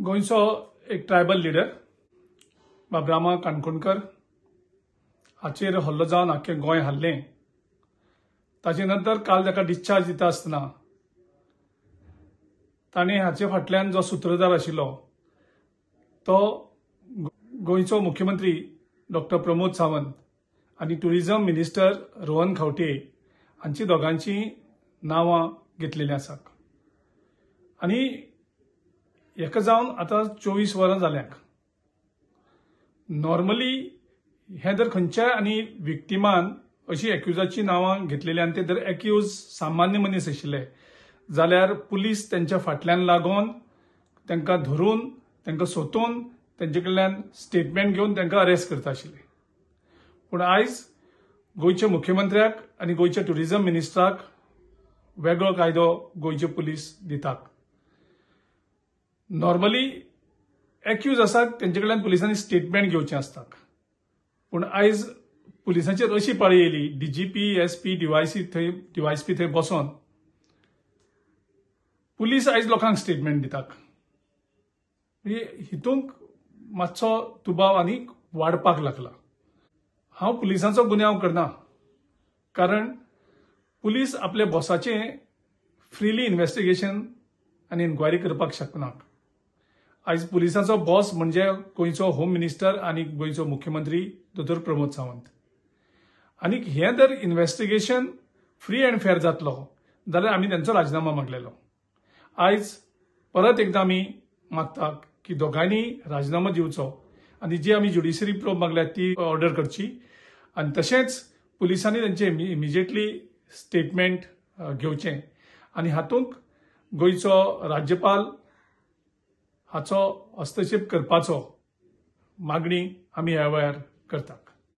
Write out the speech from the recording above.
गोंयचो एक tribal leader बाबरामा Kankonkar हाचेर हल्लो जावन आख्खें गोंय हाल्लें। ताचे नंतर काल ताका डिस्चार्ज दिता आसतना ताणें हाचे फाटल्यान जो सूत्रधार आशिल्लो तो गोंयचो मुख्यमंत्री डॉक्टर प्रमोद सावंत आनी टुरिझम मिनिस्टर रोहन खंवटे हांची दोगांची नांवां घेतलेलीं आसात। आनी हेका जावन आतां 24 वरां जाल्यांत। नॉर्मली हे जर खंयच्याय आनी विक्टिमान अशी एक्युजाची नांवां घेतलेली आनी ते जर एक्यूज सामान्य मनीस आशिल्ले जाल्यार पुलीस त्यांच्या फाटल्यान लागून तांकां धरून तांकां सोदून तांचे कडल्यान स्टेटमेंट घेवन तांकां अरेस्ट करता आशिल्ले। पूण आयज गोंयच्या मुख्यमंत्र्याक आनी गोंयच्या टुरिझम मिनिस्टराक वेगळो कायदो गोंयचे पुलीस दितात। नॉर्मली एक्यूज आसात तांचे कडल्यान पुलिसांनी स्टेटमेंट घेवचें आसता, पूण आयज पुलिसांचेर अशी पाळी येयली, डीजीपी एसपी डीवायएसपी थंय बसोन पुलीस आयज लोकांक स्टेटमेंट दितात। म्हणजे हितूंक मातसो दुबाव आनीक वाडपाक लागला। हांव पुलिसांचो गुन्यांव करना, कारण पुलीस आपल्या बॉसाचें फ्रीली इन्व्हेस्टिगेशन आनी इन्क्वायरी करपाक शकनात। आयज पुलिसांचो बॉस म्हणजे गोंयचो होम मिनिस्टर आनी गोंयचो मुख्यमंत्री दोतोर प्रमोद सावंत। आनी हे जर इन्व्हेस्टिगेशन फ्री अँड फेअर जातलो जाल्यार आमी तांचो राजिनामा मागलेलो। आयज परत एकदा आमी मागतात की दोगांनी राजिनामा दिवचो आनी जी आमी ज्युडिशरी प्रोब मागल्यात ती ऑर्डर करची आनी तशेंच पुलिसांनी तांचे इमिजिएटली स्टेटमेंट घेवचें आनी हातूंत गोंयचो राज्यपाल हाचो हस्तक्षेप करपाचो मागणी आमी ह्या वेळार करतात।